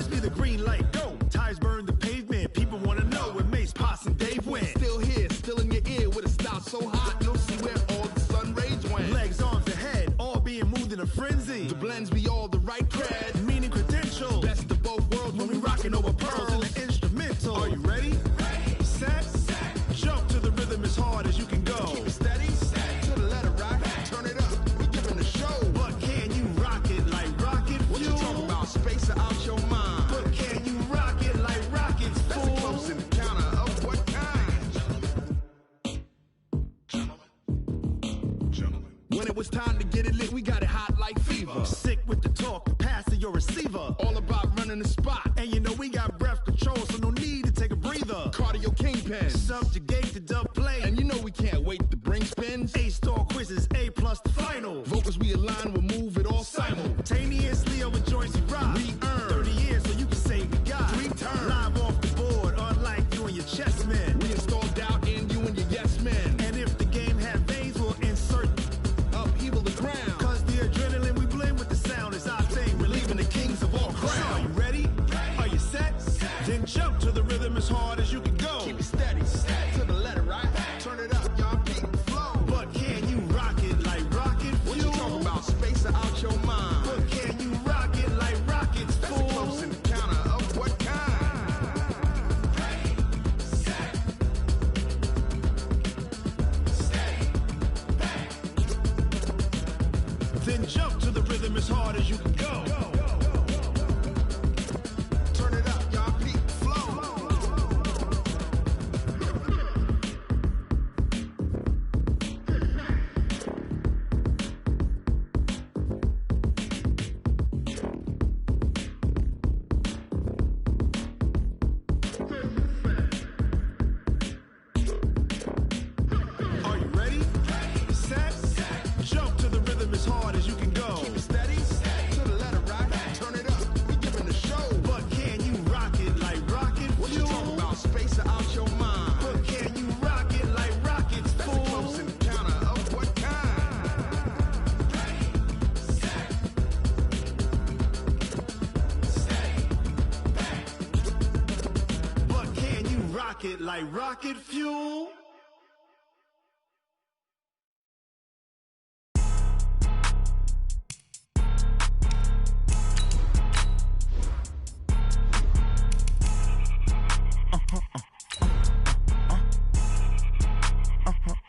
this be the green light. Go. Tires burn the pavement. People want to know where Mace, Potts, and Dave went. Still here, still in your ear with a style so hot. No see where all the sun rays went. Legs, arms, and head, all being moved in a frenzy. The blends be all the right cred. Meaning credentials. Best of both worlds When we rockin' over pearls in the instrumental. Are you ready? Set. Jump to the rhythm as hard as you can go. Keep it steady, to the letter right. Turn it up, we giving the show. But can you rock it like rocket fuel? What you talking about? Space or out your mind? But can you rock it like rockets, That's fool? a close encounter of what kind? Gentlemen. When it was time to get it lit, we got it hot like fever. Sick with the talk, pass to your receiver. All about running the spot. And you know we got breath control, so no need to take a breather. Cardio kingpin. Subjugate the dub play. And you know we can't wait to bring spins. A-star quizzes, A+ the final. Vocals we align, we'll move it all Simultaneously over joints we rock. We earn 30 years so you can say we got 3 turns. Live off the board, unlike you and your chess men. We install doubt in you and your yes men. And if the game had veins, we'll insert Upheaval the ground. Cause the adrenaline we blend with the sound is our thing. Relieving the kings of all crowns. So are you ready? Are you set? Then jump to the rhythm as hard as you can go. Keep it steady, to the letter right. Turn it up, y'all keep the flow. But can you rock it like rocket fuel? What you talking about? Space or out your mind? But can you rock it like rockets, That's a fool? close encounter of what kind? Then jump to the rhythm as hard as you can go. Turn it up, y'all keep the flow. Are you ready? Set. Jump to the rhythm as hard as you can go. Keep it steady, to the letter right. Turn it up, we giving the show. But can you rock it like rocket What you talking fuel? about? Space or out your mind? But can you rock it like rockets, That's a close fool? encounter of what kind? But can you rock it like rocket fuel?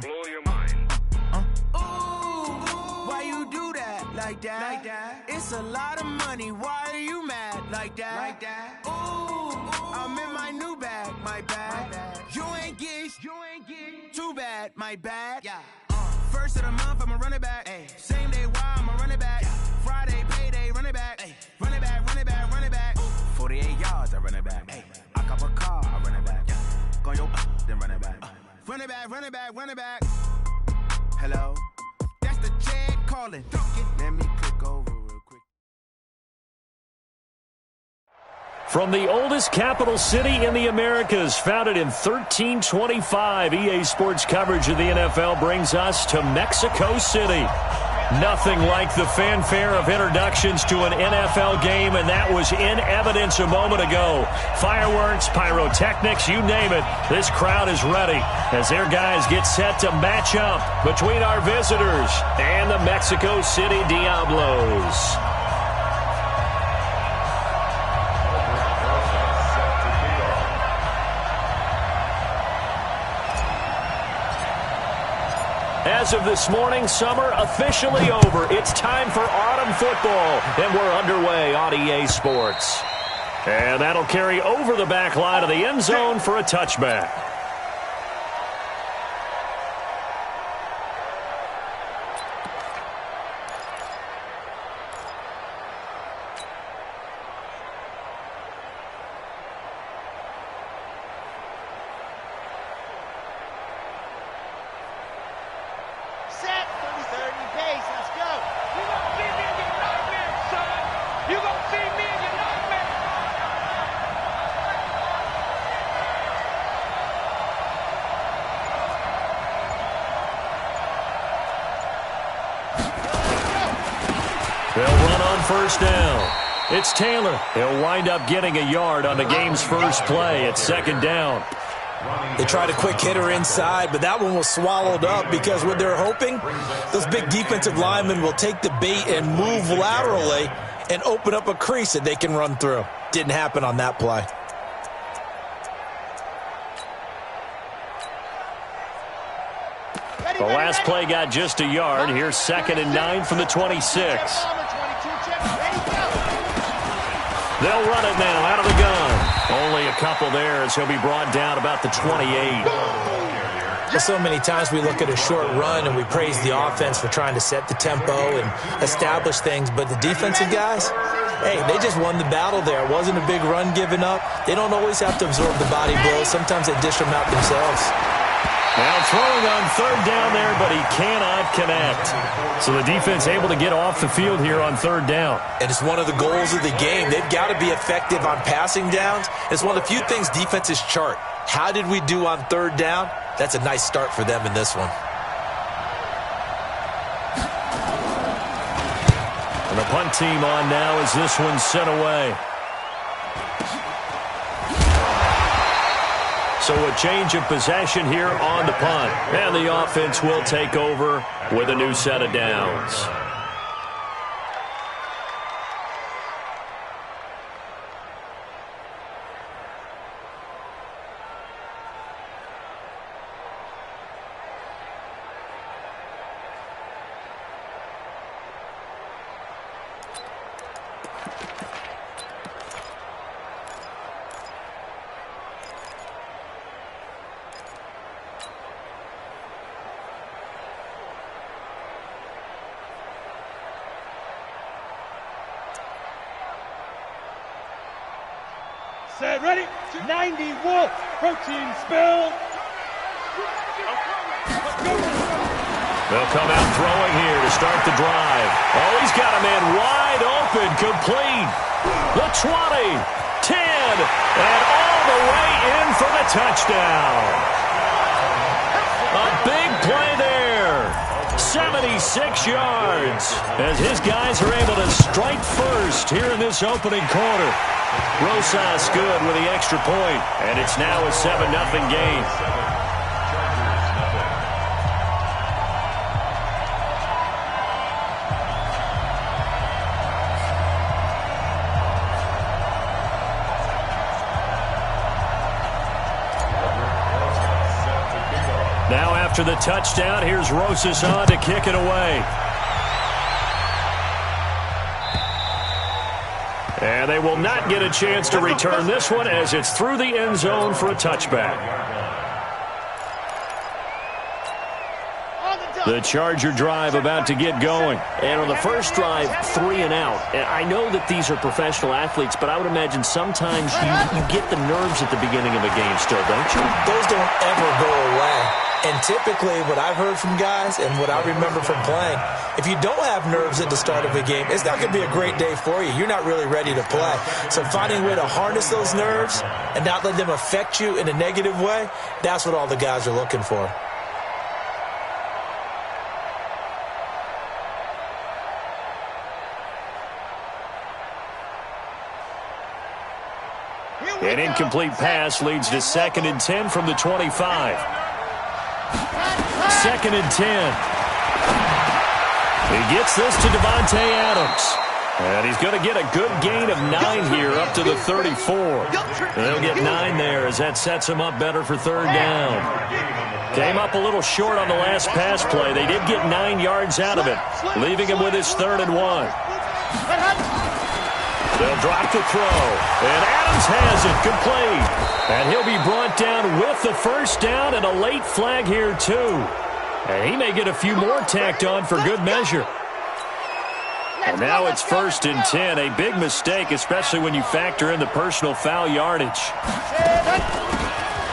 Blow your mind. Why you do that like that? It's a lot of money. Why are you mad like that? Ooh, I'm in my new bag, my bad. You ain't get too bad, my bad. First of the month, I'ma run it back. Same day, why I'ma run it back. Friday, payday, run it back. Run it back, run it back, run it back. 48 yards, I run it back. I cop a car, I run it back. Go yo, then run it back. Run it back, run it back, run it back. Hello? That's the Chad calling. Let me click over real quick. From the oldest capital city in the Americas, founded in 1325, EA Sports coverage of the NFL brings us to Mexico City. Nothing like the fanfare of introductions to an NFL game, and that was in evidence a moment ago. Fireworks, pyrotechnics, you name it. This crowd is ready as their guys get set to match up between our visitors and the Mexico City Diablos. As of this morning, summer officially over. It's time for autumn football, and we're underway on EA Sports. And that'll carry over the back line of the end zone for a touchback. Set, 30-30 pace, let's go. You gonna see me in your nightmare, son. You gonna see me in your nightmare. They'll run on first down. It's Taylor. He'll wind up getting a yard on the game's first play at 2nd down. They tried a quick hitter inside, but that one was swallowed up because what they're hoping, those big defensive linemen will take the bait and move laterally and open up a crease that they can run through. Didn't happen on that play. The last play got just a yard. Here's 2nd and 9 from the 26. They'll run it now out of the gun. Only a couple there as he'll be brought down about the 28. So many times we look at a short run and we praise the offense for trying to set the tempo and establish things, but the defensive guys, hey, they just won the battle there. It wasn't a big run given up. They don't always have to absorb the body blows. Sometimes they dish them out themselves. Now throwing on 3rd down there, but he cannot connect. So the defense able to get off the field here on 3rd down. And it's one of the goals of the game. They've got to be effective on passing downs. It's one of the few things defenses chart. How did we do on 3rd down? That's a nice start for them in this one. And the punt team on now as this one's sent away. So a change of possession here on the punt. And the offense will take over with a new set of downs. Set, ready? 90 Wolf protein spill. They'll come out throwing here to start the drive. Oh, he's got a man wide open, complete. The 20, 10, and all the way in for the touchdown. A big play there. 76 yards as his guys are able to strike first here in this opening quarter. Rosas good with the extra point, and it's now a 7-0 game. Now after the touchdown, here's Rosas on to kick it away. And they will not get a chance to return this one as it's through the end zone for a touchback. The Charger drive about to get going. And on the first drive, 3 and out. And I know that these are professional athletes, but I would imagine sometimes you get the nerves at the beginning of a game still, don't you? Those don't ever go away. And typically what I've heard from guys and what I remember from playing, if you don't have nerves at the start of a game, it's not going to be a great day for you. You're not really ready to play. So finding a way to harness those nerves and not let them affect you in a negative way, that's what all the guys are looking for. An incomplete pass leads to 2nd and 10 from the 25. 2nd and 10. He gets this to Devontae Adams. And he's going to get a good gain of 9 here up to the 34. And they'll get 9 there as that sets him up better for 3rd down. Came up a little short on the last pass play. They did get 9 yards out of it, leaving him with his 3rd and 1. They'll drop the throw, and Adams has it complete. And he'll be brought down with the first down and a late flag here, too. And he may get a few more tacked on for good measure. And now it's 1st and 10, a big mistake, especially when you factor in the personal foul yardage.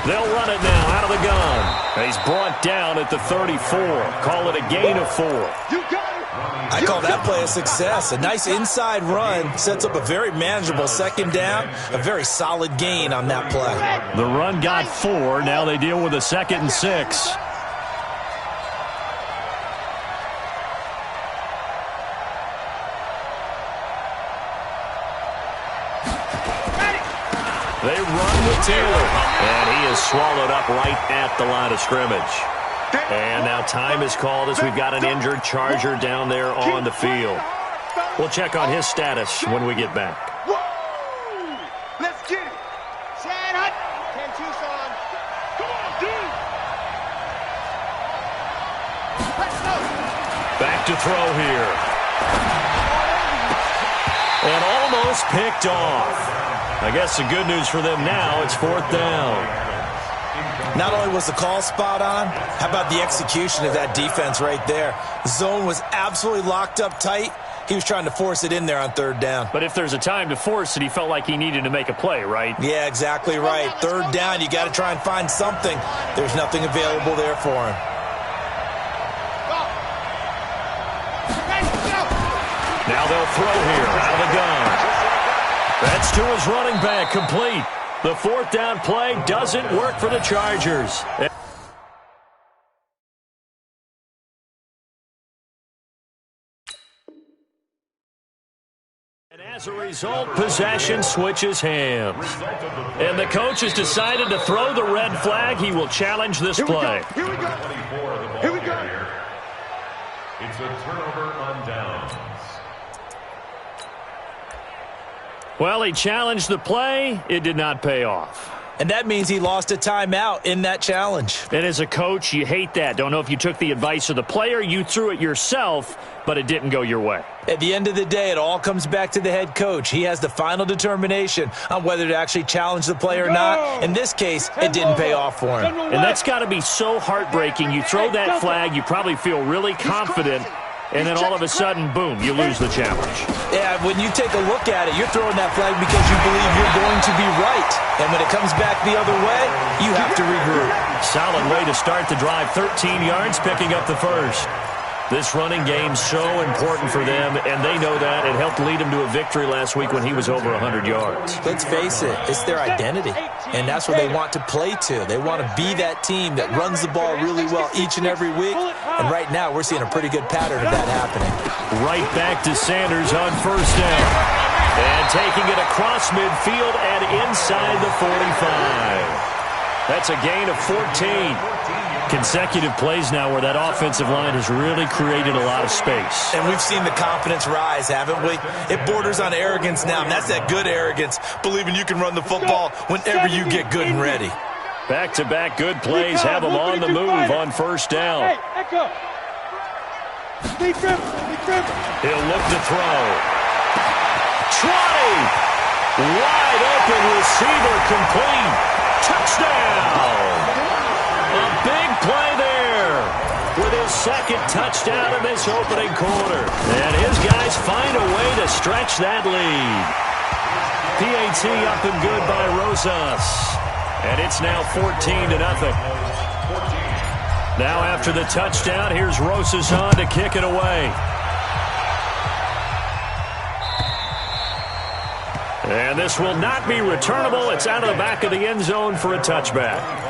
They'll run it now out of the gun. And he's brought down at the 34. Call it a gain of 4. I call that play a success. A nice inside run sets up a very manageable 2nd down, a very solid gain on that play. The run got 4. Now they deal with a 2nd and 6. They run with Taylor, and he is swallowed up right at the line of scrimmage. And now time is called as we've got an injured Charger down there on the field. We'll check on his status when we get back. Let's get it. Chad Hunt. 10 Tucson. Come on, dude. Let's go. Back to throw here. And almost picked off. I guess the good news for them now, it's 4th down. Not only was the call spot on, how about the execution of that defense right there? The zone was absolutely locked up tight. He was trying to force it in there on 3rd down. But if there's a time to force it, he felt like he needed to make a play, right? Yeah, exactly right. 3rd down, you got to try and find something. There's nothing available there for him. Now they'll throw here out of the gun. That's to his running back, complete. The 4th down play doesn't work for the Chargers. And as a result, possession switches hands. And the coach has decided to throw the red flag. He will challenge this play. Here we go. Here we go. It's a turnover on downs. Well, he challenged the play. It did not pay off. And that means he lost a timeout in that challenge. And as a coach, you hate that. Don't know if you took the advice of the player, you threw it yourself, but it didn't go your way. At the end of the day, it all comes back to the head coach. He has the final determination on whether to actually challenge the play or not. In this case, it didn't pay off for him. And that's got to be so heartbreaking. You throw that flag, you probably feel really confident, and then all of a sudden, boom, you lose the challenge. Yeah, when you take a look at it, you're throwing that flag because you believe you're going to be right. And when it comes back the other way, you have to regroup. Solid way to start the drive. 13 yards, picking up the first. This running game's so important for them, and they know that. It helped lead him to a victory last week when he was over 100 yards. Let's face it, it's their identity, and that's what they want to play to. They want to be that team that runs the ball really well each and every week, and right now we're seeing a pretty good pattern of that happening. Right back to Sanders on 1st down, and taking it across midfield and inside the 45. That's a gain of 14. Consecutive plays now where that offensive line has really created a lot of space. And we've seen the confidence rise, haven't we? It borders on arrogance now, and that's that good arrogance, believing you can run the football whenever you get good and ready. Back-to-back good plays have them on the move on 1st down. He'll look to throw. Trotty! Wide open receiver, complete. Touchdown! A big play there with his 2nd touchdown in this opening quarter. And his guys find a way to stretch that lead. PAT up and good by Rosas. And it's now 14-0. Now after the touchdown, here's Rosas on to kick it away. And this will not be returnable. It's out of the back of the end zone for a touchback.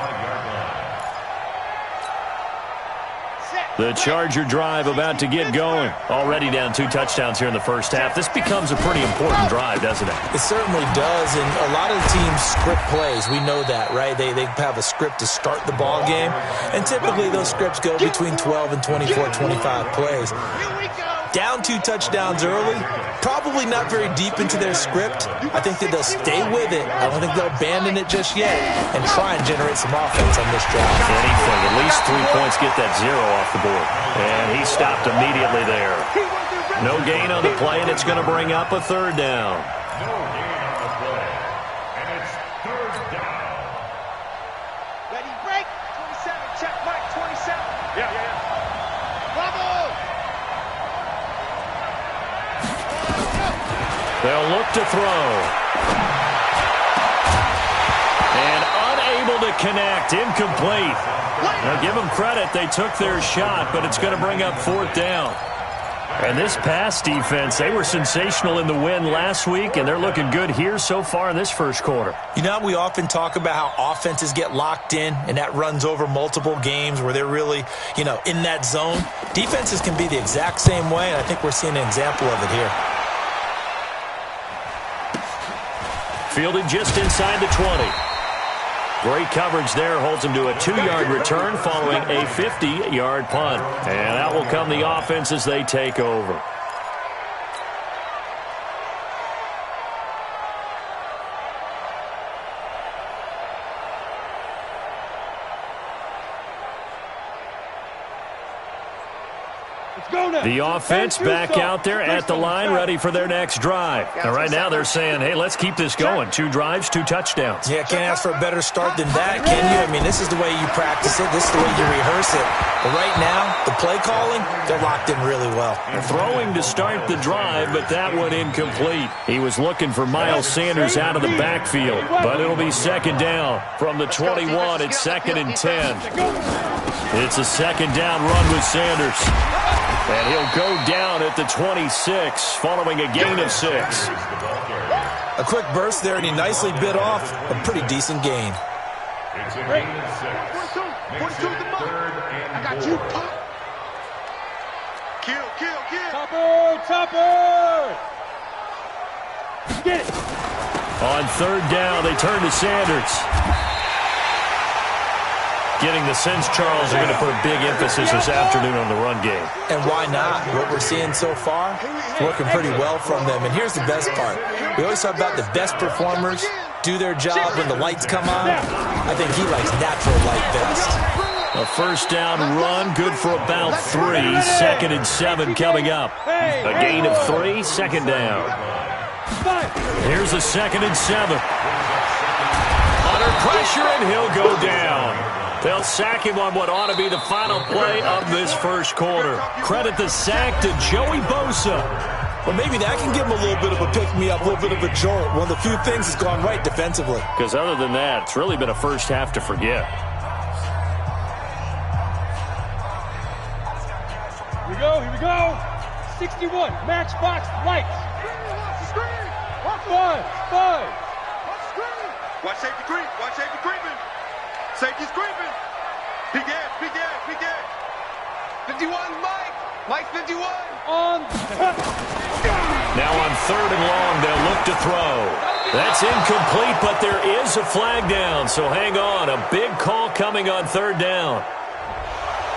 The Charger drive about to get going. Already down 2 touchdowns here in the first half. This becomes a pretty important drive, doesn't it? It certainly does, and a lot of the teams script plays. We know that, right? They have a script to start the ball game, and typically those scripts go between 12 and 24, 25 plays. Down 2 touchdowns early, probably not very deep into their script. I think that they'll stay with it. I don't think they'll abandon it just yet and try and generate some offense on this drive. Anything, at least 3 points, get that 0 off the board. And he stopped immediately there. No gain on the play, and it's going to bring up a 3rd down. No gain on the play, and it's 3rd down. Ready, break. 27, check mark, 27. Yeah. Bravo! They'll look to throw. And unable to connect. Incomplete. Now give them credit. They took their shot, but it's going to bring up 4th down. And this pass defense, they were sensational in the win last week, and they're looking good here so far in this first quarter. You know, we often talk about how offenses get locked in, and that runs over multiple games where they're really, in that zone. Defenses can be the exact same way, and I think we're seeing an example of it here. Fielded just inside the 20. Great coverage there, holds him to a 2-yard return following a 50-yard punt. And out will come the offense as they take over. The offense back out there at the line, ready for their next drive. And right now they're saying, hey, let's keep this going. 2 drives, 2 touchdowns. Yeah, can't ask for a better start than that, can you? I mean, this is the way you practice it. This is the way you rehearse it. But right now, the play calling, they're locked in really well. Throwing to start the drive, but that one incomplete. He was looking for Miles Sanders out of the backfield, but it'll be second down from the 21. It's 2nd and 10. It's a second down run with Sanders. And he'll go down at the 26, following a gain of 6. A quick burst there, and he nicely bit off a pretty decent gain. It's a gain of 6. 42 the third and I got 4. You, Pop. Kill. Topper! Get it! On 3rd down, they turn to Sanders. Getting the sense Charles are going to put a big emphasis this afternoon on the run game. And why not? What we're seeing so far is working pretty well from them. And here's the best part. We always talk about the best performers do their job when the lights come on. I think he likes natural light best. A first down run, good for about 3. 2nd and 7 coming up. A gain of 3, second down. Here's a 2nd and 7. Under pressure, and he'll go down. They'll sack him on what ought to be the final play of this first quarter. Credit the sack to Joey Bosa. Well, maybe that can give him a little bit of a pick-me-up, a little bit of a jolt. One of the few things that's gone right defensively. Because other than that, it's really been a first half to forget. Here we go. 61, matchbox lights. 5. Watch safety creeping. Safety's creeping. Big gas. 51, Mike 51. Now on 3rd and long, they'll look to throw. That's incomplete, but there is a flag down, so hang on. A big call coming on 3rd down.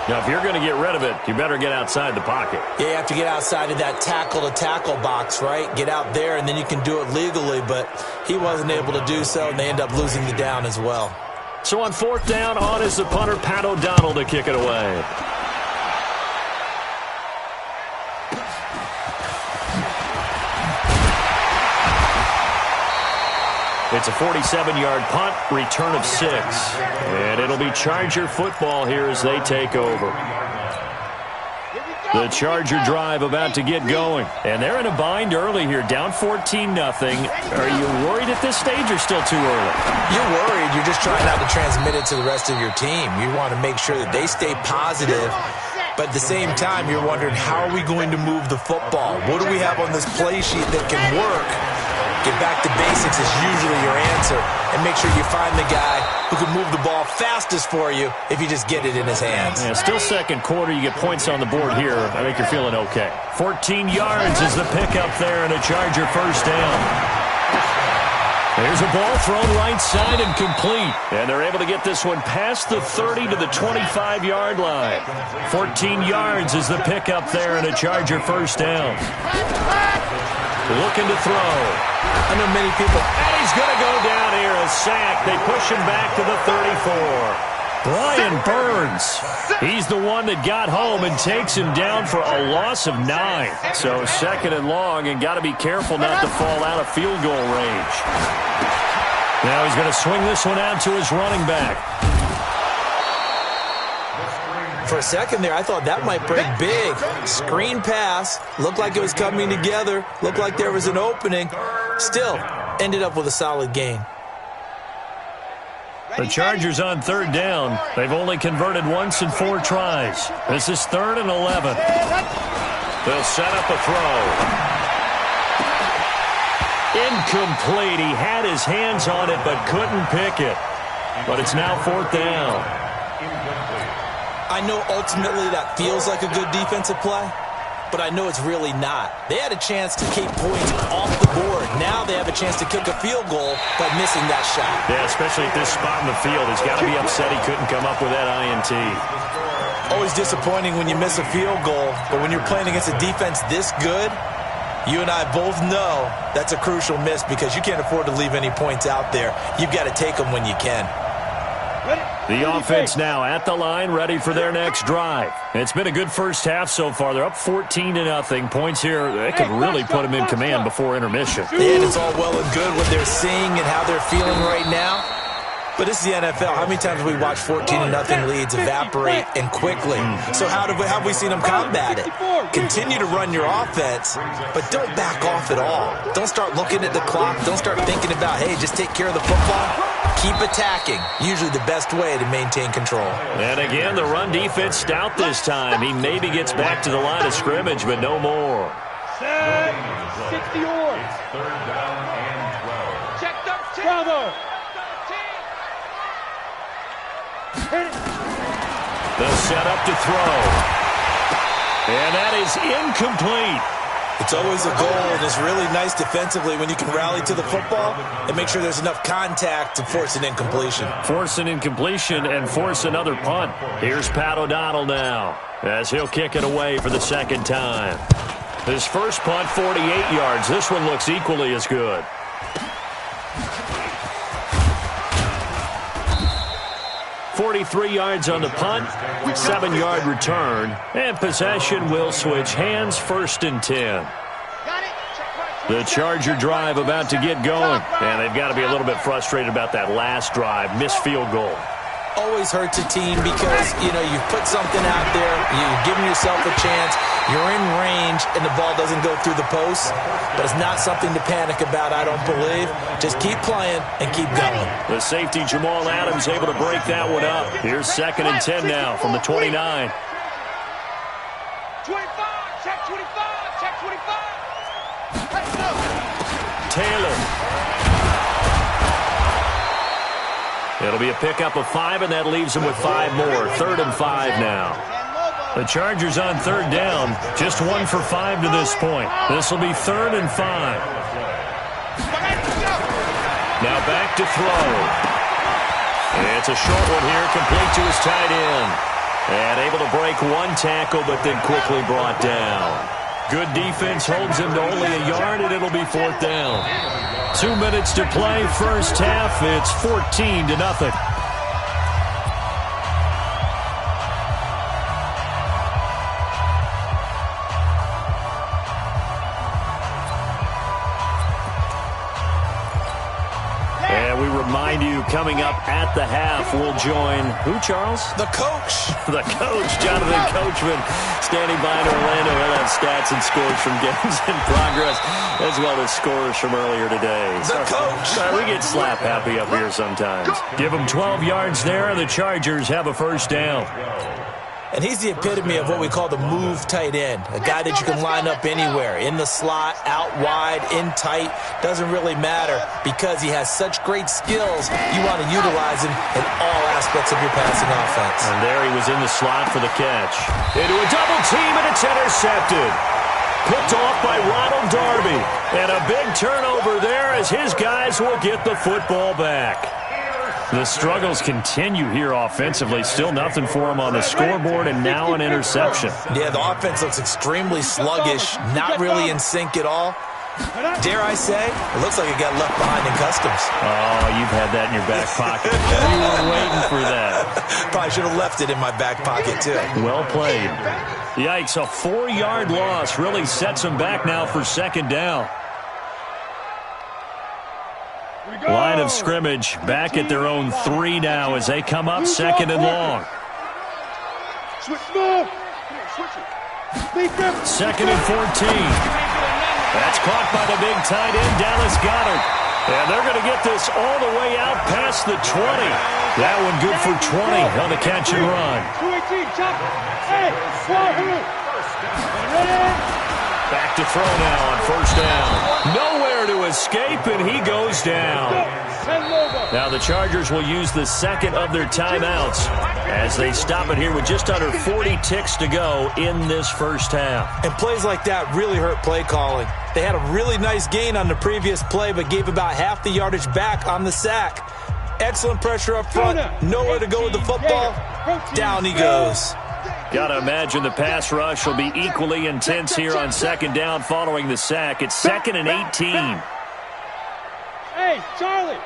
Now, if you're going to get rid of it, you better get outside the pocket. Yeah, you have to get outside of that tackle-to-tackle box, right? Get out there, and then you can do it legally, but he wasn't able to do so, and they end up losing the down as well. So on 4th down, on is the punter, Pat O'Donnell, to kick it away. It's a 47-yard punt, return of 6. And it'll be Charger football here as they take over. The Charger drive about to get going. And they're in a bind early here, down 14-0. Are you worried at this stage or still too early? You're worried. You're just trying not to transmit it to the rest of your team. You want to make sure that they stay positive. But at the same time, you're wondering, how are we going to move the football? What do we have on this play sheet that can work? Get back to basics is usually your answer. And make sure you find the guy who can move the ball fastest for you if you just get it in his hands. Yeah, still second quarter. You get points on the board here. I think you're feeling okay. 14 yards is the pickup there and a Charger first down. There's a ball thrown right side and complete. And they're able to get this one past the 30 to the 25-yard line. 14 yards is the pickup there and a Charger first down. Looking to throw. I know many people. And he's going to go down here, a sack. They push him back to the 34. Brian Burns, he's the one that got home and takes him down for a loss of 9. So 2nd and long, and got to be careful not to fall out of field goal range. Now he's going to swing this one out to his running back. For a second there, I thought that might break big. Screen pass. Looked like it was coming together. Looked like there was an opening. Still, ended up with a solid gain. The Chargers on 3rd down. They've only converted once in 4 tries. This is 3rd and 11. They'll set up a throw. Incomplete. He had his hands on it but couldn't pick it. But it's now 4th down. I know ultimately that feels like a good defensive play, but I know it's really not. They had a chance to keep points off the board. Now they have have a chance to kick a field goal, but missing that shot. Yeah, especially at this spot in the field. He's got to be upset he couldn't come up with that INT. Always disappointing when you miss a field goal, but when you're playing against a defense this good, you and I both know that's a crucial miss because you can't afford to leave any points out there. You've got to take them when you can. The offense now at the line, ready for their next drive. It's been a good first half so far. They're up 14-0. Points here, they could really put them in command before intermission. And it's all well and good what they're seeing and how they're feeling right now. But this is the NFL. How many times have we watched 14-0 leads evaporate and quickly? So how have we seen them combat it? Continue to run your offense, but don't back off at all. Don't start looking at the clock. Don't start thinking about, hey, just take care of the football. Keep attacking. Usually the best way to maintain control. And again, the run defense stout this time. He maybe gets back to the line of scrimmage, but no more. 60 yards. Third down and 12. Check 13. Bravo. The setup to throw. And that is incomplete. It's always a goal, and it's really nice defensively when you can rally to the football and make sure there's enough contact to force an incompletion. Force an incompletion and force another punt. Here's Pat O'Donnell now as he'll kick it away for the second time. His first punt, 48 yards. This one looks equally as good. .43 yards on the punt, 7-yard return, and possession will switch hands, 1st and 10. The Charger drive about to get going, and they've got to be a little bit frustrated about that last drive, missed field goal. Always hurts a team because, you've put something out there, you've given yourself a chance, you're in range, and the ball doesn't go through the post. But it's not something to panic about, I don't believe. Just keep playing and keep going. The safety, Jamal Adams, able to break that one up. Here's 2nd and 10 now from the 29. 25, check 25, check 25. Let's go. Taylor. It'll be a pickup of 5, and that leaves them with 5 more. 3rd and 5 now. The Chargers on 3rd down. Just 1 for 5 to this point. This will be 3rd and 5. Now back to throw. It's a short one here, complete to his tight end. And able to break 1 tackle, but then quickly brought down. Good defense holds him to only a yard, and it'll be 4th down. 2 minutes to play, first half. It's 14-0. And we remind you, coming up at the half, we'll join who, Charles? The coach. The coach, Jonathan Coachman, standing by in Orlando. He'll have stats and scores from games in progress, as well as scores from earlier today. The coach. We get slap happy up here sometimes. Give them 12 yards there, and the Chargers have a first down. And he's the epitome of what we call the move tight end. A guy that you can line up anywhere, in the slot, out wide, in tight. Doesn't really matter because he has such great skills. You want to utilize him in all aspects of your passing offense. And there he was in the slot for the catch. Into a double team, and it's intercepted. Picked off by Ronald Darby. And a big turnover there as his guys will get the football back. The struggles continue here offensively. Still nothing for him on the scoreboard, and now an interception. Yeah, the offense looks extremely sluggish, not really in sync at all. Dare I say, it looks like it got left behind in customs. Oh, you've had that in your back pocket. You were waiting for that. Probably should have left it in my back pocket, too. Well played. Yikes, a 4-yard loss really sets them back now for 2nd down. Line of scrimmage back at their own 3 now as they come up 2nd and long. 2nd and 14. That's caught by the big tight end, Dallas Goedert. And they're going to get this all the way out past the 20. That one good for 20 on the catch and run. Back to throw now on 1st down. Nowhere to escape, and he goes down. Now the Chargers will use the 2nd of their timeouts as they stop it here with just under 40 ticks to go in this first half. And plays like that really hurt play calling. They had a really nice gain on the previous play, but gave about half the yardage back on the sack. Excellent pressure up front. Nowhere to go with the football. Down he goes. Got to imagine the pass rush will be equally intense here on second down following the sack. It's 2nd and 18. Hey, Charlie.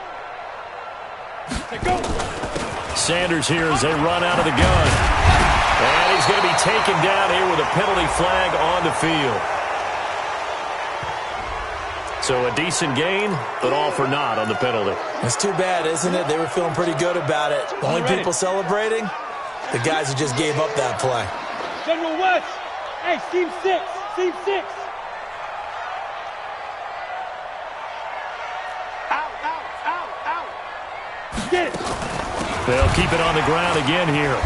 Go. Sanders here as they run out of the gun. And he's going to be taken down here with a penalty flag on the field. So a decent gain, but all for naught on the penalty. It's too bad, isn't it? They were feeling pretty good about it. The only people celebrating, the guys who just gave up that play. General West. Hey, Team 6. Team 6. Get it. They'll keep it on the ground again here.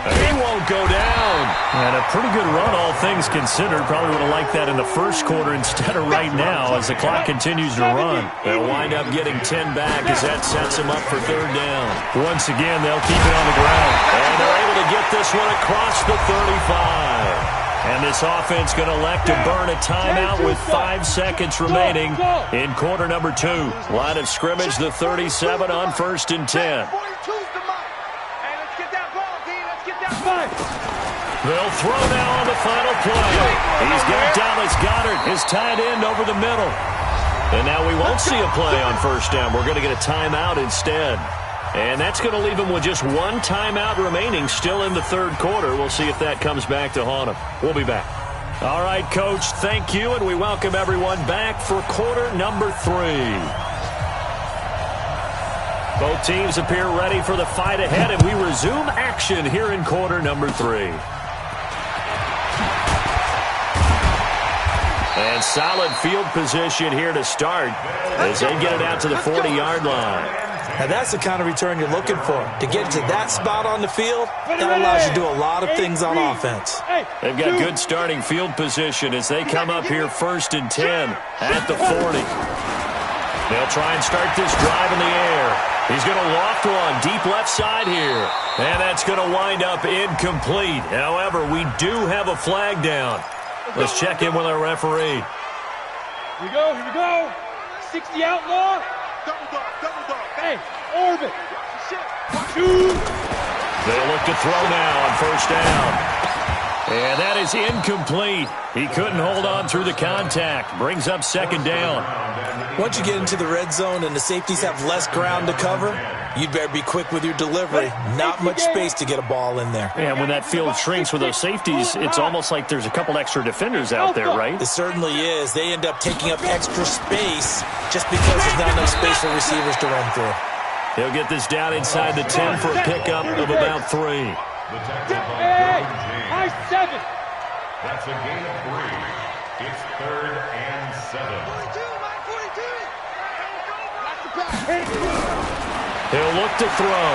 He won't go down. And a pretty good run, all things considered. Probably would have liked that in the first quarter instead of right now as the clock continues to run. They'll wind up getting 10 back as that sets them up for third down. Once again, they'll keep it on the ground. And they're able to get this one across the 35. And this offense going to elect to burn a timeout with 5 seconds remaining in quarter number 2. Line of scrimmage, the 37 on 1st and 10. They'll throw now on the final play. He's got Dallas Goedert, his tight end, over the middle. And now we won't see a play on first down. We're going to get a timeout instead. And that's going to leave him with just 1 timeout remaining still in the third quarter. We'll see if that comes back to haunt him. We'll be back. All right, Coach, thank you, and we welcome everyone back for quarter number 3. Both teams appear ready for the fight ahead, and we resume action here in quarter number 3. And solid field position here to start as they get it out to the 40-yard line. Now that's the kind of return you're looking for. To get to that spot on the field, that allows you to do a lot of things on offense. They've got good starting field position as they come up here 1st and 10 at the 40. They'll try and start this drive in the air. He's going to loft one deep left side here. And that's going to wind up incomplete. However, we do have a flag down. Let's check in with our referee. Here we go. 60 outlaw. Double dog. Hey, orbit. Shoot. They'll look to throw now on first down. And that is incomplete. He couldn't hold on through the contact. Brings up second down. Once you get into the red zone and the safeties have less ground to cover, you'd better be quick with your delivery. Not much space to get a ball in there. And when that field shrinks with those safeties, it's almost like there's a couple extra defenders out there, right? It certainly is. They end up taking up extra space just because there's not enough space for receivers to run through. He'll get this down inside the 10 for a pickup of about 3. High 7. That's a gain of 3. It's 3rd and 7. He'll look to throw.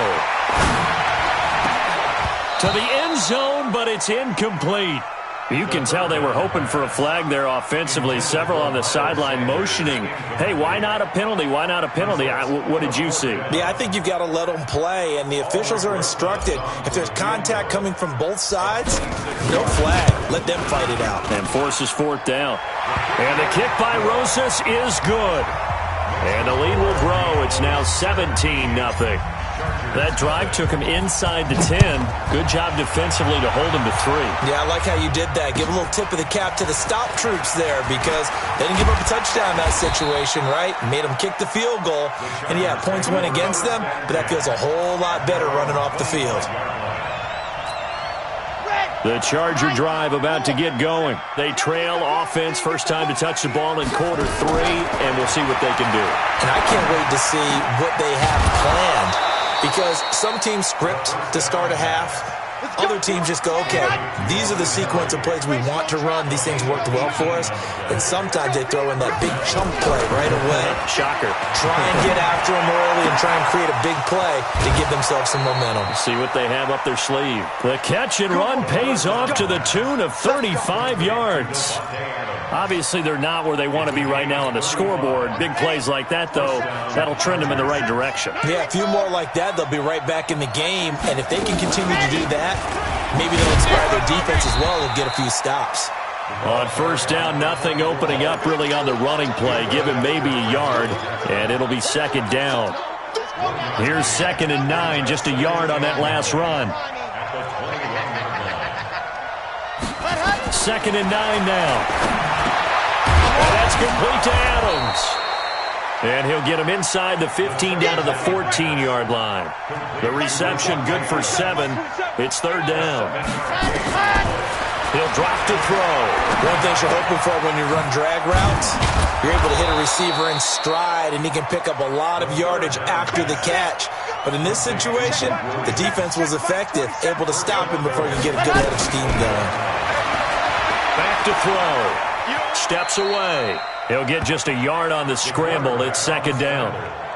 To the end zone, but it's incomplete. You can tell they were hoping for a flag there offensively. Several on the sideline motioning, hey, why not a penalty? Why not a penalty? What did you see? Yeah, I think you've got to let them play, and the officials are instructed. If there's contact coming from both sides, no flag. Let them fight it out. And forces 4th down. And the kick by Rosas is good. And the lead will grow. It's now 17-0. That drive took him inside the 10. Good job defensively to hold him to 3. Yeah, I like how you did that. Give a little tip of the cap to the stop troops there because they didn't give up a touchdown in that situation, right? Made them kick the field goal. And, yeah, points went against them, but that feels a whole lot better running off the field. The Charger drive about to get going. They trail offense, first time to touch the ball in quarter 3, and we'll see what they can do. And I can't wait to see what they have planned because some teams script to start a half. Other teams just go, okay, these are the sequence of plays we want to run. These things worked well for us. And sometimes they throw in that big chunk play right away. Shocker. Try and get after them early and try and create a big play to give themselves some momentum. See what they have up their sleeve. The catch and run pays off to the tune of 35 yards. Obviously, they're not where they want to be right now on the scoreboard. Big plays like that, though, that'll trend them in the right direction. Yeah, a few more like that, they'll be right back in the game. And if they can continue to do that, maybe they'll inspire their defense as well and get a few stops. On first down, nothing opening up really on the running play. Give him maybe a yard, and it'll be second down. Here's 2nd and 9, just a yard on that last run. 2nd and 9 now. And that's complete to Adams. And he'll get him inside the 15 down to the 14-yard line. The reception good for 7. It's 3rd down. He'll drop to throw. One thing you're hoping for when you run drag routes, you're able to hit a receiver in stride, and he can pick up a lot of yardage after the catch. But in this situation, the defense was effective, able to stop him before he could get a good head of steam going. Back to throw. Steps away. He'll get just a yard on the scramble. It's 2nd down.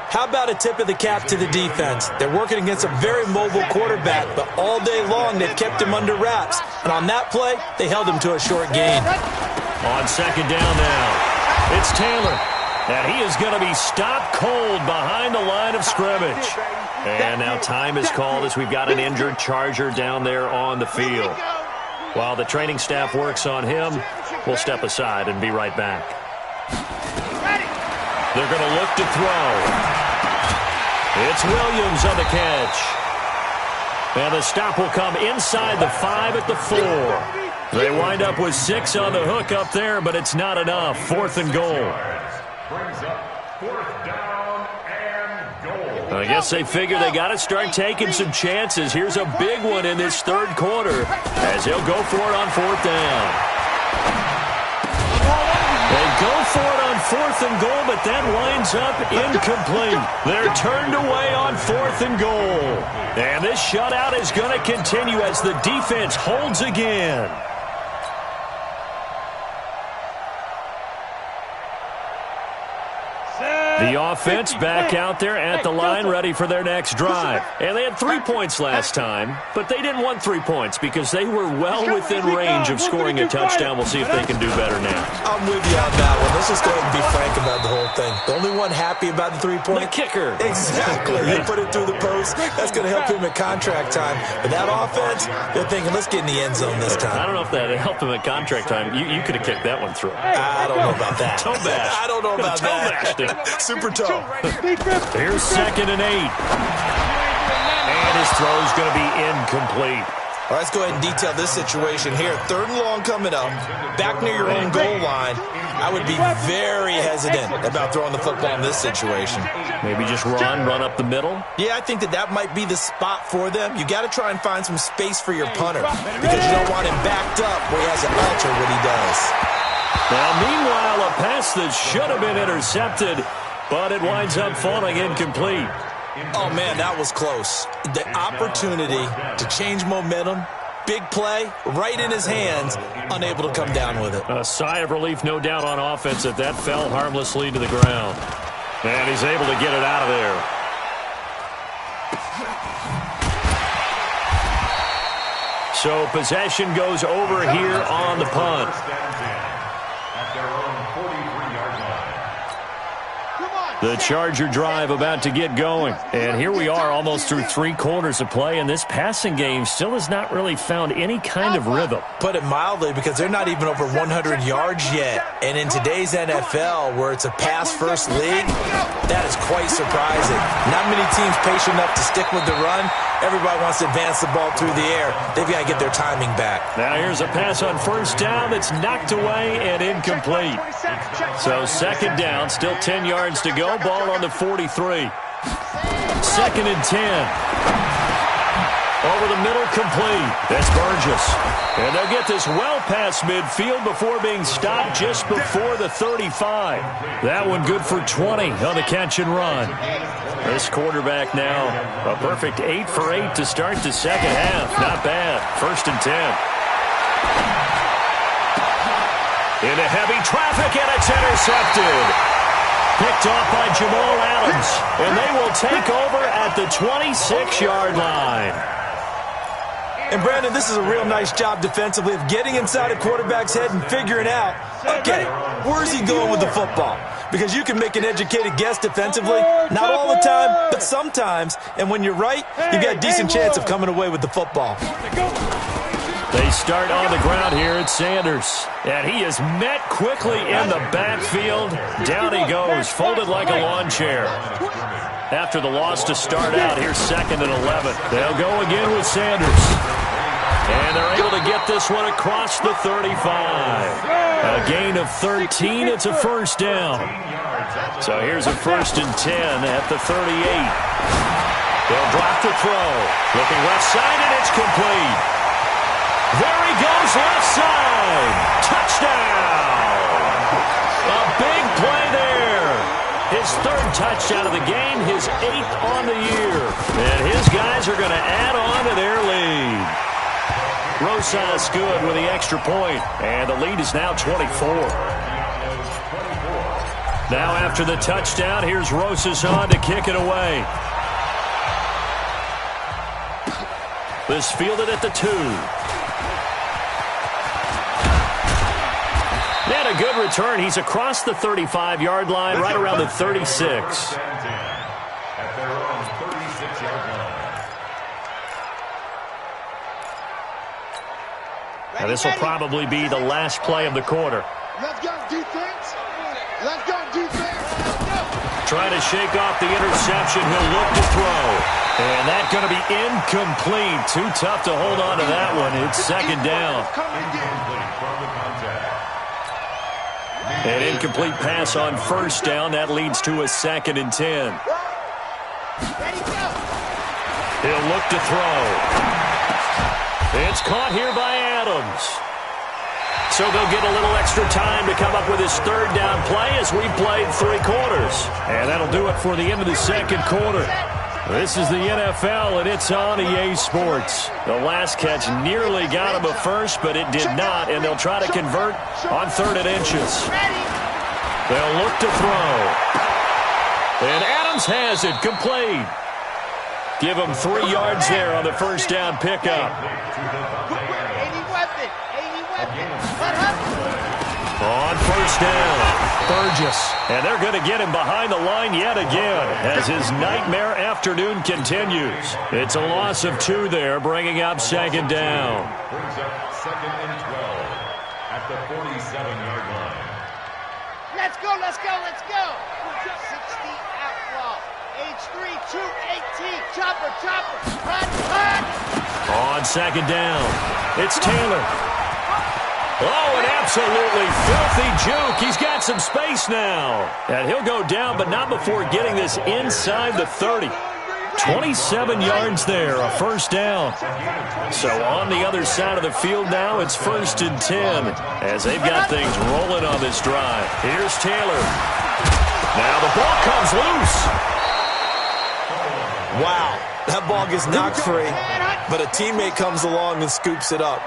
How about a tip of the cap to the defense? They're working against a very mobile quarterback, but all day long they've kept him under wraps. And on that play, they held him to a short gain. On 2nd down now, it's Taylor. And he is going to be stopped cold behind the line of scrimmage. And now time is called as we've got an injured Charger down there on the field. While the training staff works on him, we'll step aside and be right back. They're going to look to throw. It's Williams on the catch. And the stop will come inside the 5 at the 4. They wind up with 6 on the hook up there, but it's not enough. 4th and goal. Brings up 4th down and goal. I guess they figure they got to start taking some chances. Here's a big one in this 3rd quarter as he'll go for it on 4th down. They go for it on 4th and goal, but that winds up incomplete. They're turned away on 4th and goal. And this shutout is going to continue as the defense holds again. The offense back out there at the line, ready for their next drive. And they had 3 points last time, but they didn't want 3 points because they were well within range of scoring a touchdown. We'll see if they can do better now. I'm with you on that one. Let's just go ahead and be frank about the whole thing. The only one happy about the 3-point? The kicker. Exactly. He put it through the post. That's going to help him at contract time. But that offense, they're thinking, let's get in the end zone this time. I don't know if that helped him at contract time. You could have kicked that one through. I don't know about that. Toe bash. I don't know about that. Super toe. Here's 2nd and 8. And his throw is going to be incomplete. All right, let's go ahead and detail this situation here. 3rd and long coming up, back near your own goal line. I would be very hesitant about throwing the football in this situation. Maybe just run up the middle? Yeah, I think that might be the spot for them. You got to try and find some space for your punter because you don't want him backed up where he has to alter what he does. Now, meanwhile, a pass that should have been intercepted, but it winds up falling incomplete. Oh, man, that was close. The opportunity to change momentum, big play, right in his hands, unable to come down with it. A sigh of relief, no doubt, on offense that fell harmlessly to the ground. And he's able to get it out of there. So possession goes over here on the punt. The Charger drive about to get going. And here we are almost through 3 quarters of play, and this passing game still has not really found any kind of rhythm. Put it mildly, because they're not even over 100 yards yet. And in today's NFL, where it's a pass-first league, that is quite surprising. Not many teams patient enough to stick with the run. Everybody wants to advance the ball through the air. They've got to get their timing back. Now here's a pass on 1st down that's knocked away and incomplete. So 2nd down, still 10 yards to go. Ball on the 43. 2nd and 10. Over the middle, complete. That's Burgess. And they'll get this well past midfield before being stopped just before the 35. That one good for 20 on the catch and run. This quarterback now, a perfect 8 for 8 to start the 2nd half. Not bad. 1st and 10. Into heavy traffic, and it's intercepted. Picked off by Jamal Adams. And they will take over at the 26-yard line. And, Brandon, this is a real nice job defensively of getting inside a quarterback's head and figuring out, okay, where's he going with the football? Because you can make an educated guess defensively, not all the time, but sometimes. And when you're right, you've got a decent chance of coming away with the football. They start on the ground here at Sanders. And he is met quickly in the backfield. Down he goes, folded like a lawn chair. After the loss to start out, here's 2nd and 11. They'll go again with Sanders. And they're able to get this one across the 35. A gain of 13. It's a first down. So here's a 1st and 10 at the 38. They'll drop the throw. Looking left side, and it's complete. There he goes, left side. Touchdown. A big play there. His 3rd touchdown of the game, his 8th on the year. And his guys are going to add on to their lead. Rosas good with the extra point, and the lead is now 24. Now after the touchdown, here's Rosas on to kick it away. This fielded at the 2. And a good return. He's across the 35-yard line, right around the 36. At their own 36-yard line. Now this will probably be the last play of the quarter. Let's go, defense. Let's go, defense. Trying to shake off the interception. He'll look to throw. And that's going to be incomplete. Too tough to hold on to that one. It's 2nd down. An incomplete pass on 1st down. That leads to a 2nd and 10. He'll look to throw. It's caught here by Adams. So they'll get a little extra time to come up with his 3rd down play as we played 3 quarters. And that'll do it for the end of the 2nd quarter. This is the NFL, and it's on EA Sports. The last catch nearly got him a first, but it did not, and they'll try to convert on 3rd and inches. They'll look to throw. And Adams has it, complete. Give him 3 yards there on the 1st down pickup. On 1st down, Burgess. And they're going to get him behind the line yet again as his nightmare afternoon continues. It's a loss of 2 there, bringing up 2nd down. Brings up 2nd and 12 at the 47-yard line. Let's go, let's go, let's go. 60 outlaw. Age 3, 2, 18. Chopper, chopper. Run, run. On 2nd down, it's Taylor. Oh, an absolutely filthy juke. He's got some space now. And he'll go down, but not before getting this inside the 30. 27 yards there, a 1st down. So on the other side of the field now, it's 1st and 10 as they've got things rolling on this drive. Here's Taylor. Now the ball comes loose. Wow, that ball gets knocked free, but a teammate comes along and scoops it up.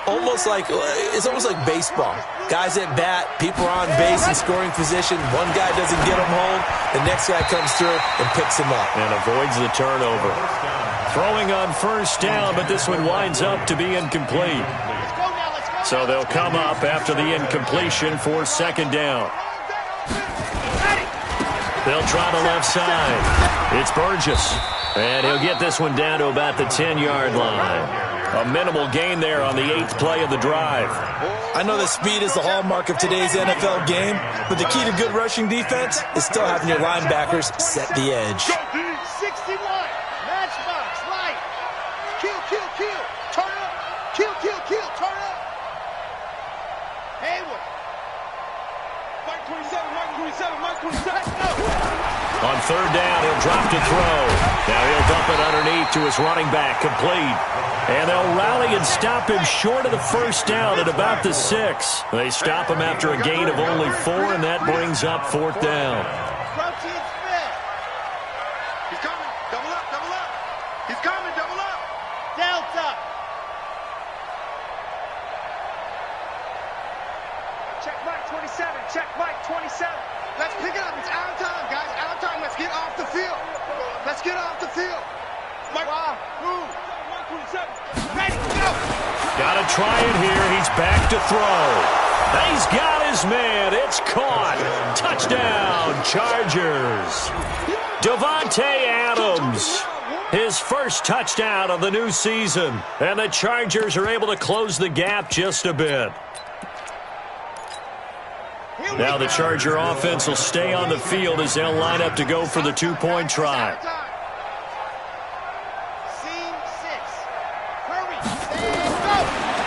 It's almost like baseball. Guys at bat, people are on base in scoring position. One guy doesn't get him home, the next guy comes through and picks him up. And avoids the turnover. Throwing on 1st down, but this one winds up to be incomplete. So they'll come up after the incompletion for 2nd down. They'll try the left side. It's Burgess. And he'll get this one down to about the 10-yard line. A minimal gain there on the 8th play of the drive. I know that speed is the hallmark of today's NFL game, but the key to good rushing defense is still having your linebackers set the edge. 61. Matchbox, light. Kill, kill, kill. Turn up. Kill, kill, kill. Turn up. Hayward. Mike 27, Mike 27, Mike 27. Let's go. On 3rd down, he'll drop to throw. Now he'll dump it underneath to his running back, complete. And they'll rally and stop him short of the 1st down at about the 6. They stop him after a gain of only 4, and that brings up 4th down. Protein spin. He's coming. Double up, double up. He's coming, double up. Delta. Check Mike 27. Check Mike 27. Let's pick it up. It's out of time, guys. Out of time. Let's get off the field. Let's get off the field. Mike, move. Ready, go. Gotta try it here. He's back to throw. He's got his man. It's caught. Touchdown, Chargers. Davante Adams. His first touchdown of the new season. And the Chargers are able to close the gap just a bit. Now the Charger offense will stay on the field as they'll line up to go for the two-point try.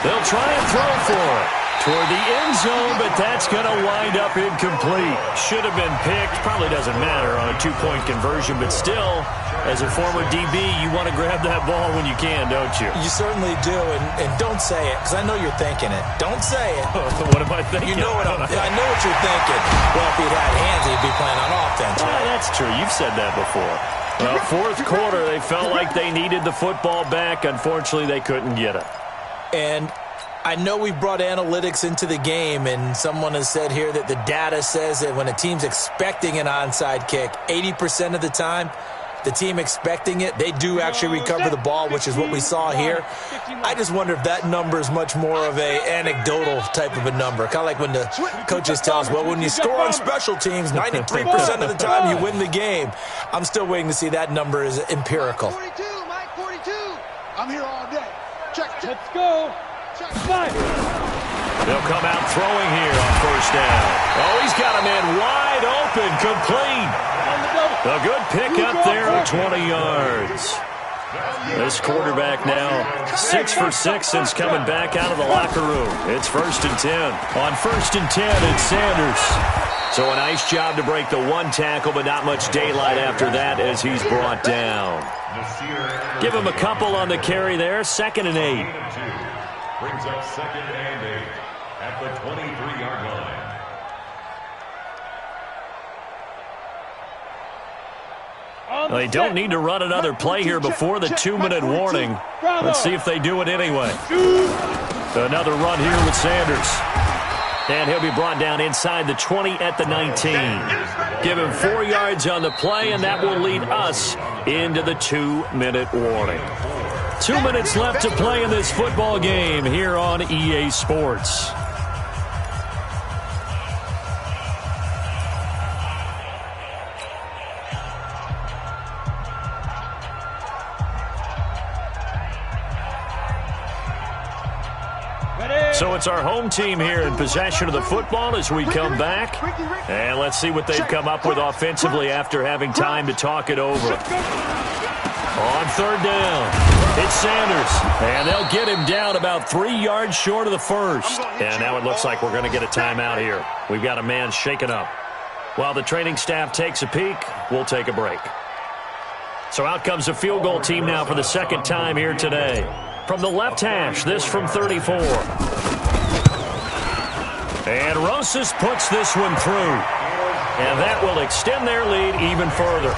They'll try and throw for it toward the end zone, but that's going to wind up incomplete. Should have been picked. Probably doesn't matter on a two-point conversion, but still, as a former DB, you want to grab that ball when you can, don't you? You certainly do, and don't say it, because I know you're thinking it. Don't say it. What am I thinking? You know what I know what you're thinking. Well, if he'd had hands, he'd be playing on offense. Right? That's true. You've said that before. Well, fourth quarter, they felt like they needed the football back. Unfortunately, they couldn't get it. And I know we brought analytics into the game, and someone has said here that the data says that when a team's expecting an onside kick, 80% of the time, the team expecting it, they do actually recover the ball, which is what we saw here. I just wonder if that number is much more of a anecdotal type of a number. Kind of like when the coaches tell us, well, when you score on special teams, 93% of the time you win the game. I'm still waiting to see that number is empirical. 42, Mike, 42. I'm here all day. Check. Let's go. Five. They'll come out throwing here on first down. Oh, he's got a man wide open, complete. A good pickup there of 20 yards. This quarterback now 6 for 6 since coming back out of the locker room. It's 1st and 10. On 1st and 10, it's Sanders. So a nice job to break the one tackle, but not much daylight after that as he's brought down. Give him a couple on the carry there. 2nd and 8. Brings up 2nd and 8 at the 23-yard line. They don't need to run another play here before the 2-minute warning. Let's see if they do it anyway. Another run here with Sanders. And he'll be brought down inside the 20 at the 19. Give him 4 yards on the play, and that will lead us into the 2-minute warning. 2 minutes left to play in this football game here on EA Sports. So it's our home team here in possession of the football as we come back. And let's see what they've come up with offensively after having time to talk it over. On 3rd down, it's Sanders. And they'll get him down about 3 yards short of the first. And now it looks like we're going to get a timeout here. We've got a man shaken up. While the training staff takes a peek, we'll take a break. So out comes the field goal team now for the 2nd time here today. From the left hash, this from 34. And Rosas puts this one through. And that will extend their lead even further.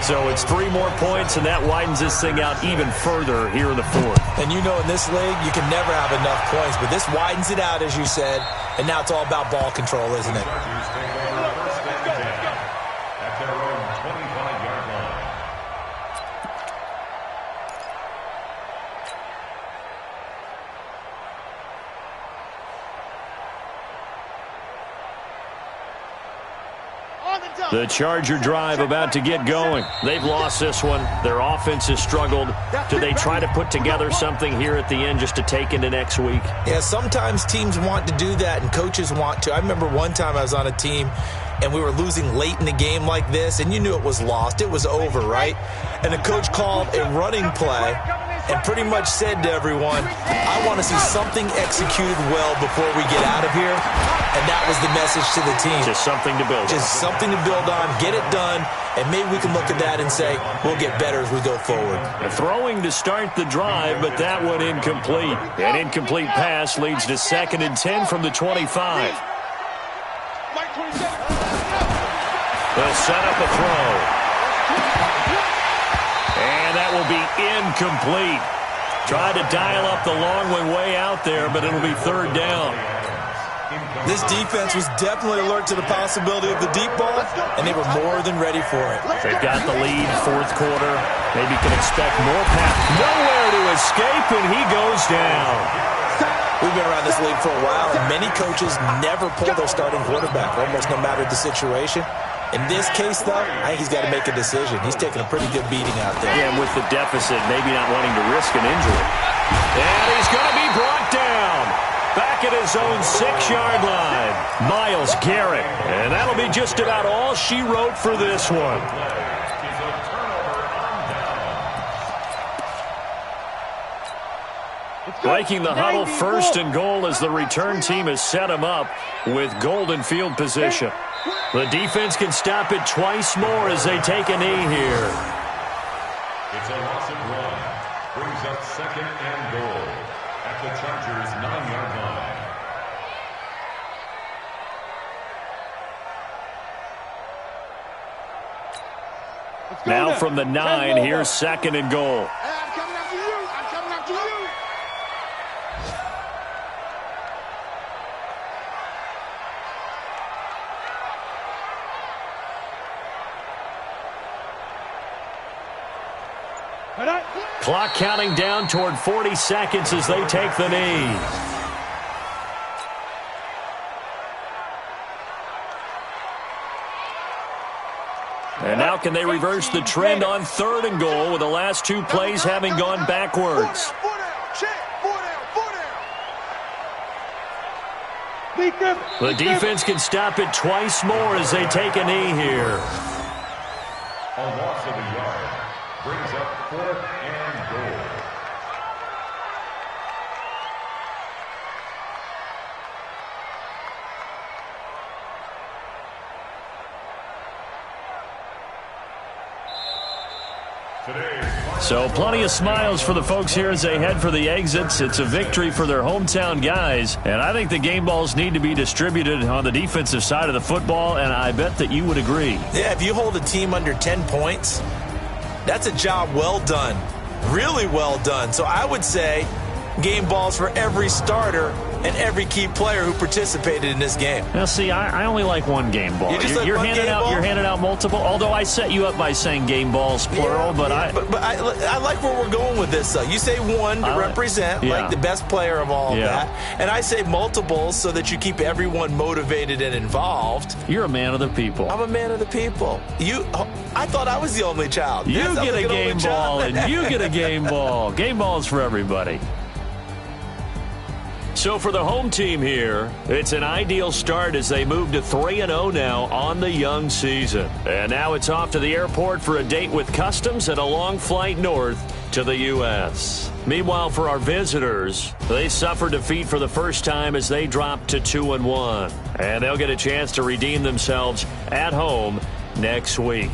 So it's 3 more points, and that widens this thing out even further here in the 4th. And you know in this league, you can never have enough points, but this widens it out, as you said, and now it's all about ball control, isn't it? The Charger drive about to get going. They've lost this one. Their offense has struggled. Do they try to put together something here at the end just to take into next week? Yeah, sometimes teams want to do that and coaches want to. I remember one time I was on a team and we were losing late in the game like this, and you knew it was lost. It was over, right? And the coach called a running play and pretty much said to everyone, I want to see something executed well before we get out of here. And that was the message to the team. Just something to build on. Just something to build on, get it done, and maybe we can look at that and say, we'll get better as we go forward. Throwing to start the drive, but that one incomplete. An incomplete pass leads to 2nd and 10 from the 25. They'll set up a throw. And that will be incomplete. Tried to dial up the long one way out there, but it'll be 3rd down. This defense was definitely alert to the possibility of the deep ball, and they were more than ready for it. They've got the lead, 4th quarter. Maybe can expect more pass. Nowhere to escape, and he goes down. We've been around this league for a while, and many coaches never pull their starting quarterback, almost no matter the situation. In this case, though, I think he's got to make a decision. He's taking a pretty good beating out there. Yeah, and with the deficit, maybe not wanting to risk an injury. And he's going to be brought down. Back at his own 6-yard line. Myles Garrett. And that'll be just about all she wrote for this one. Breaking the huddle, 1st and goal as the return team has set him up with golden field position. The defense can stop it twice more as they take a knee here. It's a loss of 1. Brings up 2nd and goal at the Chargers' 9-yard line. Now from the 9, here's 2nd and goal. I'm coming after you. I'm coming after you. Clock counting down toward 40 seconds as they take the knee. And now can they reverse the trend on 3rd and goal with the last 2 plays having gone backwards? The defense can stop it twice more as they take a knee here. A loss of a yard. Brings up 4th and goal. So plenty of smiles for the folks here as they head for the exits. It's a victory for their hometown guys. And I think the game balls need to be distributed on the defensive side of the football, and I bet that you would agree. Yeah, if you hold a team under 10 points, that's a job well done. Really well done. So I would say game balls for every starter and every key player who participated in this game. Now, see, I only like one game ball. You're handing out multiple. Although I set you up by saying game balls plural, but I like where we're going with this. Though you say one to represent like the best player of all of that, and I say multiples so that you keep everyone motivated and involved. You're a man of the people. I'm a man of the people. I thought I was the only child. You get a game ball, and you get a game ball. Game balls for everybody. So for the home team here, it's an ideal start as they move to 3-0 now on the young season. And now it's off to the airport for a date with customs and a long flight north to the U.S. Meanwhile, for our visitors, they suffered defeat for the first time as they dropped to 2-1. And they'll get a chance to redeem themselves at home next week.